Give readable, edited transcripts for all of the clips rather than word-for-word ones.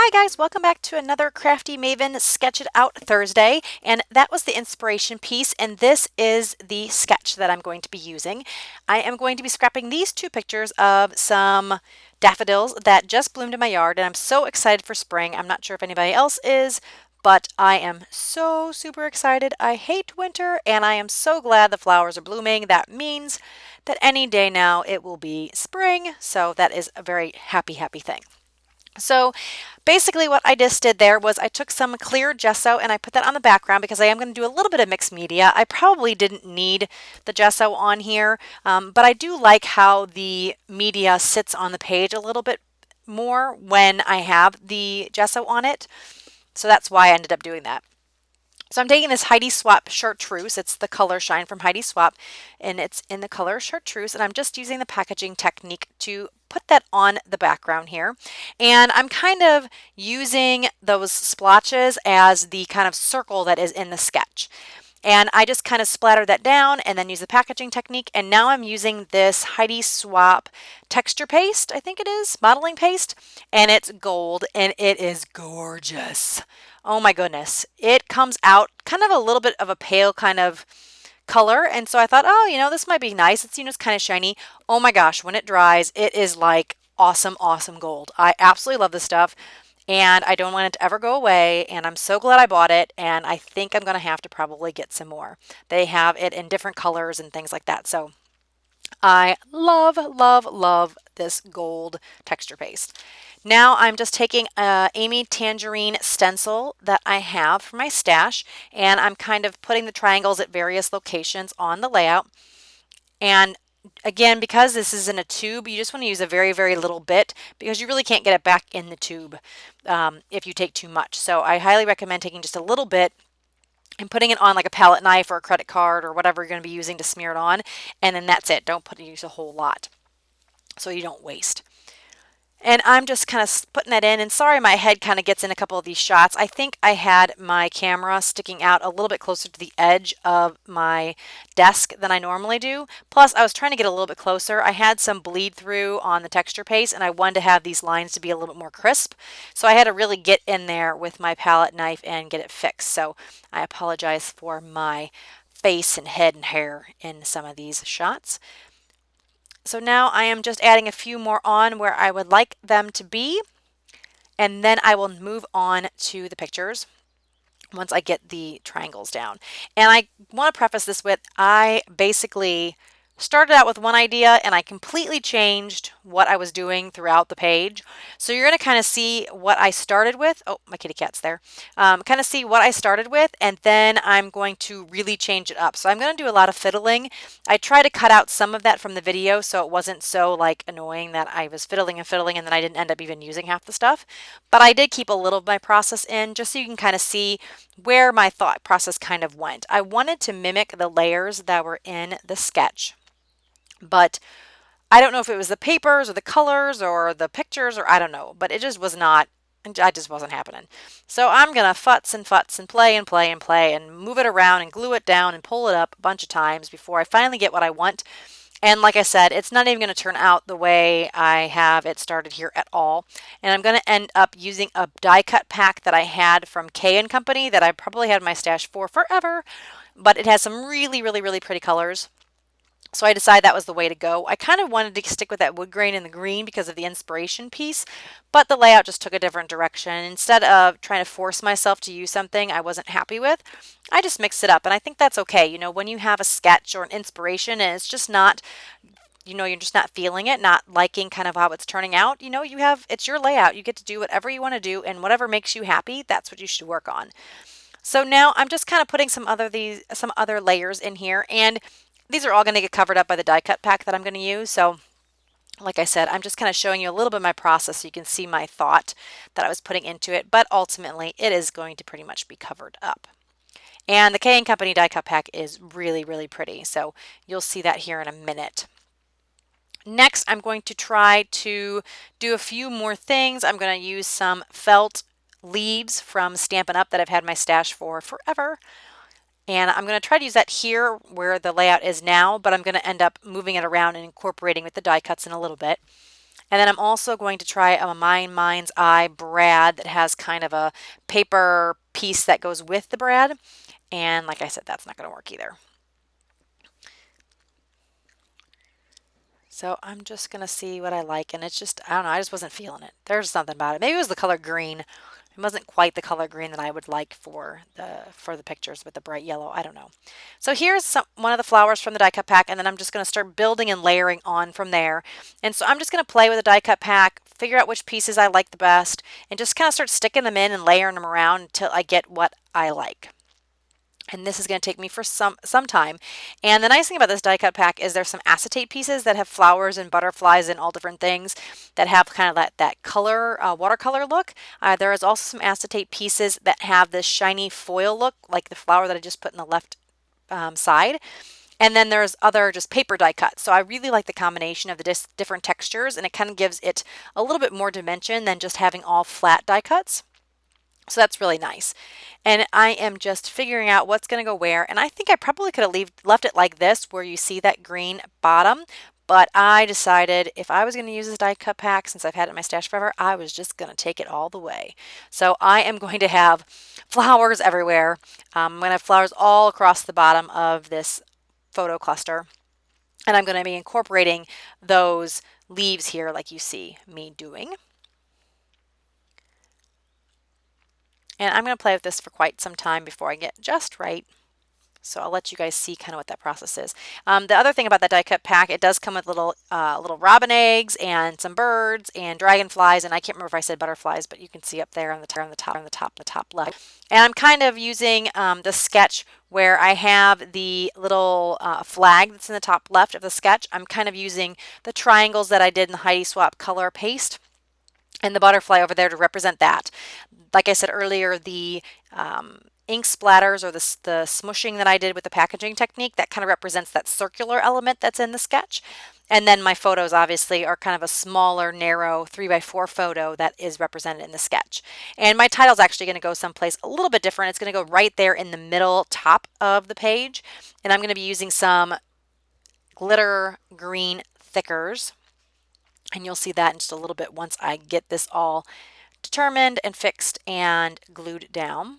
Hi guys, welcome back to another Crafty Maven Sketch It Out Thursday, and that was the inspiration piece, and this is the sketch that I'm going to be using. I am going to be scrapping these two pictures of some daffodils that just bloomed in my yard, and I'm so excited for spring. I'm not sure if anybody else is, but I am so super excited. I hate winter, and I am so glad the flowers are blooming. That means that any day now it will be spring, so that is a very happy, happy thing. So basically what I just did there was I took some clear gesso and I put that on the background because I am going to do a little bit of mixed media. I probably didn't need the gesso on here, but I do like how the media sits on the page a little bit more when I have the gesso on it. So that's why I ended up doing that. So I'm taking this Heidi Swap Chartreuse. It's the color Shine from Heidi Swap, and it's in the color Chartreuse, and I'm just using the packaging technique to put that on the background here. And I'm kind of using those splotches as the kind of circle that is in the sketch. And I just kind of splatter that down and then use the packaging technique. And now I'm using this Heidi Swap texture paste, I think it is, modeling paste, and it's gold and it is gorgeous. Oh my goodness. It comes out kind of a little bit of a pale kind of color. And so I thought, oh, this might be nice. It's kind of shiny. Oh my gosh, when it dries, it is like awesome, awesome gold. I absolutely love this stuff and I don't want it to ever go away, and I'm so glad I bought it, and I think I'm going to have to probably get some more. They have it in different colors and things like that, so I love, love, love this gold texture paste. Now I'm just taking a Amy Tangerine stencil that I have for my stash, and I'm kind of putting the triangles at various locations on the layout. And again, because this is in a tube, you just want to use a very, very little bit because you really can't get it back in the tube if you take too much. So I highly recommend taking just a little bit and putting it on like a palette knife or a credit card or whatever you're going to be using to smear it on. And then that's it. Don't use a whole lot so you don't waste. And I'm just kind of putting that in. And sorry, my head kind of gets in a couple of these shots. I think I had my camera sticking out a little bit closer to the edge of my desk than I normally do. Plus, I was trying to get a little bit closer. I had some bleed through on the texture paste, and I wanted to have these lines to be a little bit more crisp. So I had to really get in there with my palette knife and get it fixed. So I apologize for my face and head and hair in some of these shots. So now I am just adding a few more on where I would like them to be, and then I will move on to the pictures once I get the triangles down. And I want to preface this with, I basically started out with one idea and I completely changed what I was doing throughout the page. So you're going to kind of see what I started with. Oh, my kitty cat's there. Kind of see what I started with, and then I'm going to really change it up. So I'm going to do a lot of fiddling. I try to cut out some of that from the video so it wasn't so like annoying that I was fiddling and fiddling and then I didn't end up even using half the stuff. But I did keep a little of my process in just so you can kind of see where my thought process kind of went. I wanted to mimic the layers that were in the sketch, but I don't know if it was the papers or the colors or the pictures or I don't know, but it just was not, I just wasn't happening. So I'm going to futz and play and play and play and move it around and glue it down and pull it up a bunch of times before I finally get what I want. And like I said, it's not even going to turn out the way I have it started here at all. And I'm going to end up using a die cut pack that I had from K & Company that I probably had in my stash for forever, but it has some really, really, really pretty colors. So I decided that was the way to go. I kind of wanted to stick with that wood grain and the green because of the inspiration piece, but the layout just took a different direction. Instead of trying to force myself to use something I wasn't happy with, I just mixed it up. And I think that's okay. When you have a sketch or an inspiration and it's just not, you're just not feeling it, not liking kind of how it's turning out, it's your layout. You get to do whatever you want to do, and whatever makes you happy, that's what you should work on. So now I'm just kind of putting some other layers in here, and these are all going to get covered up by the die cut pack that I'm going to use. So like I said, I'm just kind of showing you a little bit of my process so you can see my thought that I was putting into it, but ultimately it is going to pretty much be covered up. And the K & Company die cut pack is really, really pretty. So you'll see that here in a minute. Next, I'm going to try to do a few more things. I'm going to use some felt leaves from Stampin' Up! That I've had my stash for forever. And I'm going to try to use that here where the layout is now, but I'm going to end up moving it around and incorporating with the die cuts in a little bit. And then I'm also going to try a My Mind's Eye brad that has kind of a paper piece that goes with the brad. And like I said, that's not going to work either. So I'm just going to see what I like. And it's just, I don't know, I just wasn't feeling it. There's something about it. Maybe it was the color green. It wasn't quite the color green that I would like for the pictures with the bright yellow. I don't know. So here's one of the flowers from the die cut pack, and then I'm just going to start building and layering on from there. And so I'm just going to play with the die cut pack, figure out which pieces I like the best, and just kind of start sticking them in and layering them around until I get what I like. And this is going to take me for some time. And the nice thing about this die cut pack is there's some acetate pieces that have flowers and butterflies and all different things that have kind of that color, watercolor look. There is also some acetate pieces that have this shiny foil look, like the flower that I just put in the left side. And then there's other just paper die cuts. So I really like the combination of the different textures, and it kind of gives it a little bit more dimension than just having all flat die cuts. So that's really nice. And I am just figuring out what's going to go where. And I think I probably could have left it like this, where you see that green bottom. But I decided if I was going to use this die cut pack, since I've had it in my stash forever, I was just going to take it all the way. So I am going to have flowers everywhere. I'm going to have flowers all across the bottom of this photo cluster. And I'm going to be incorporating those leaves here like you see me doing. And I'm going to play with this for quite some time before I get just right. So I'll let you guys see kind of what that process is. The other thing about that die cut pack, it does come with little robin eggs and some birds and dragonflies, and I can't remember if I said butterflies, but you can see up there on the top left. And I'm kind of using the sketch where I have the little flag that's in the top left of the sketch. I'm kind of using the triangles that I did in the Heidi Swap color paste and the butterfly over there to represent that. Like I said earlier, the ink splatters or the smushing that I did with the packaging technique, that kind of represents that circular element that's in the sketch. And then my photos obviously are kind of a smaller, narrow 3x4 photo that is represented in the sketch. And my title is actually going to go someplace a little bit different. It's going to go right there in the middle top of the page. And I'm going to be using some glitter green thickers. And you'll see that in just a little bit once I get this all determined and fixed and glued down.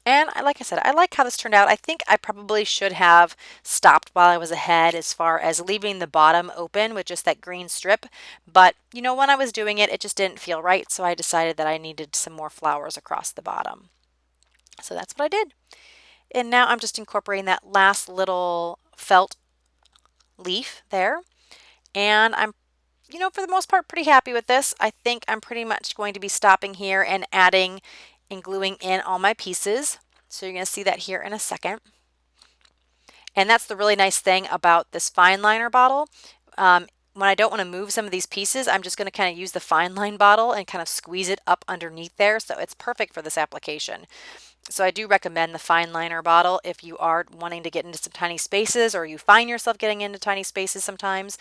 And like I said, I like how this turned out. I think I probably should have stopped while I was ahead as far as leaving the bottom open with just that green strip. But, you know, when I was doing it, it just didn't feel right. So I decided that I needed some more flowers across the bottom. So that's what I did. And now I'm just incorporating that last little felt leaf there. And I'm, you know, for the most part, pretty happy with this. I think I'm pretty much going to be stopping here and adding and gluing in all my pieces. So you're going to see that here in a second. And that's the really nice thing about this fine liner bottle. When I don't want to move some of these pieces, I'm just going to kind of use the fine line bottle and kind of squeeze it up underneath there. So it's perfect for this application. So I do recommend the fine liner bottle if you are wanting to get into some tiny spaces, or you find yourself getting into tiny spaces sometimes.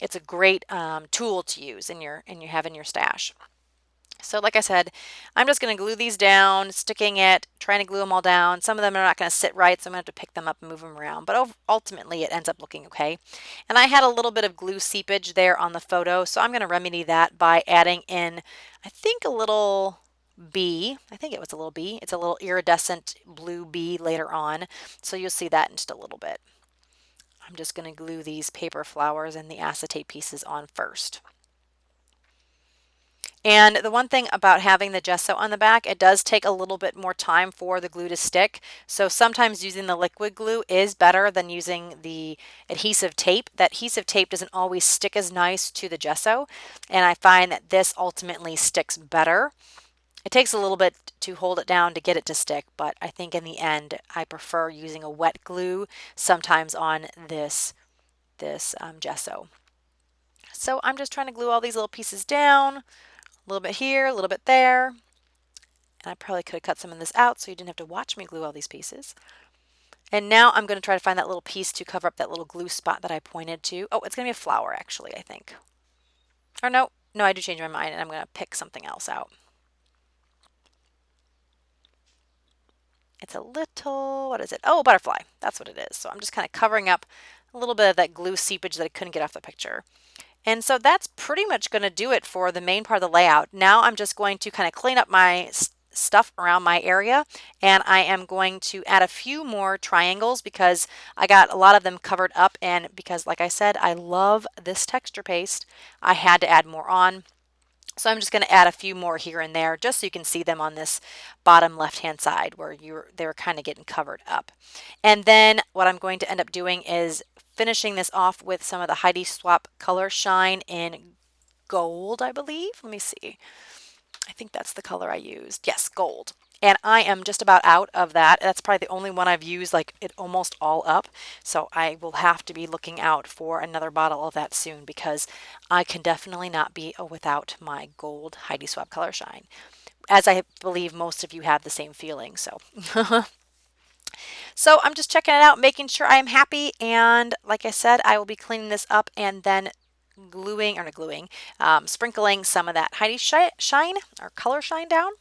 It's a great tool to use in your stash. So like I said, I'm just going to glue these down, sticking it, trying to glue them all down. Some of them are not going to sit right, so I'm going to have to pick them up and move them around. But ultimately, it ends up looking okay. And I had a little bit of glue seepage there on the photo, so I'm going to remedy that by adding in, I think, a little bee. I think it was a little bee. It's a little iridescent blue bee later on, so you'll see that in just a little bit. I'm just going to glue these paper flowers and the acetate pieces on first. And the one thing about having the gesso on the back, it does take a little bit more time for the glue to stick. So sometimes using the liquid glue is better than using the adhesive tape. That adhesive tape doesn't always stick as nice to the gesso, and I find that this ultimately sticks better. It takes a little bit to hold it down to get it to stick, but I think in the end I prefer using a wet glue sometimes on this gesso. So I'm just trying to glue all these little pieces down. A little bit here, a little bit there. And I probably could have cut some of this out so you didn't have to watch me glue all these pieces. And now I'm going to try to find that little piece to cover up that little glue spot that I pointed to. Oh, it's going to be a flower actually, I think. Or no, I do change my mind and I'm going to pick something else out. It's a little, what is it? Oh, butterfly. That's what it is. So I'm just kind of covering up a little bit of that glue seepage that I couldn't get off the picture. And so that's pretty much going to do it for the main part of the layout. Now I'm just going to kind of clean up my stuff around my area, and I am going to add a few more triangles because I got a lot of them covered up, and because like I said, I love this texture paste, I had to add more on. So I'm just going to add a few more here and there just so you can see them on this bottom left hand side where they're kind of getting covered up. And then what I'm going to end up doing is finishing this off with some of the Heidi Swap Color Shine in gold, I believe. Let me see. I think that's the color I used. Yes, gold. And I am just about out of that. That's probably the only one I've used like it almost all up. So I will have to be looking out for another bottle of that soon because I can definitely not be without my gold Heidi Swap Color Shine. As I believe most of you have the same feeling. So so I'm just checking it out, making sure I'm happy. And like I said, I will be cleaning this up and then gluing, or not gluing, sprinkling some of that Heidi Shine or Color Shine down.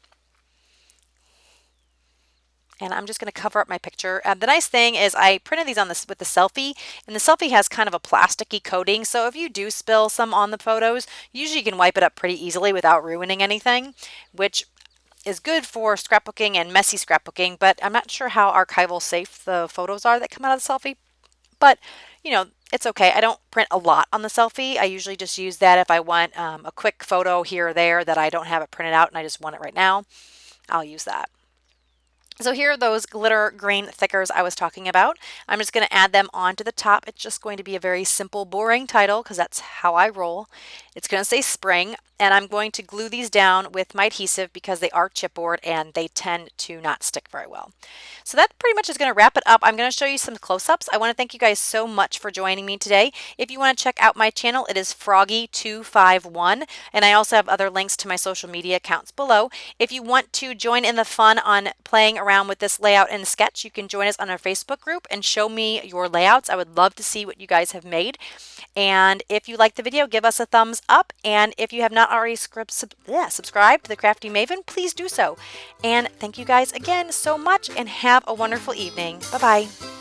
And I'm just going to cover up my picture. The nice thing is I printed these on this with the selfie, and the selfie has kind of a plasticky coating. So if you do spill some on the photos, usually you can wipe it up pretty easily without ruining anything, which is good for scrapbooking and messy scrapbooking. But I'm not sure how archival safe the photos are that come out of the selfie. But, you know, it's okay. I don't print a lot on the selfie. I usually just use that if I want a quick photo here or there that I don't have it printed out and I just want it right now. I'll use that. So here are those glitter green thickers I was talking about. I'm just going to add them onto the top. It's just going to be a very simple, boring title because that's how I roll. It's going to say spring, and I'm going to glue these down with my adhesive because they are chipboard and they tend to not stick very well. So that pretty much is going to wrap it up. I'm going to show you some close-ups. I want to thank you guys so much for joining me today. If you want to check out my channel, it is Froggie251, and I also have other links to my social media accounts below. If you want to join in the fun on playing around with this layout and sketch, you can join us on our Facebook group and show me your layouts. I would love to see what you guys have made. And if you like the video, give us a thumbs up. And if you have not already subscribed to the Crafty Maven, please do so. And thank you guys again so much and have a wonderful evening. Bye-bye.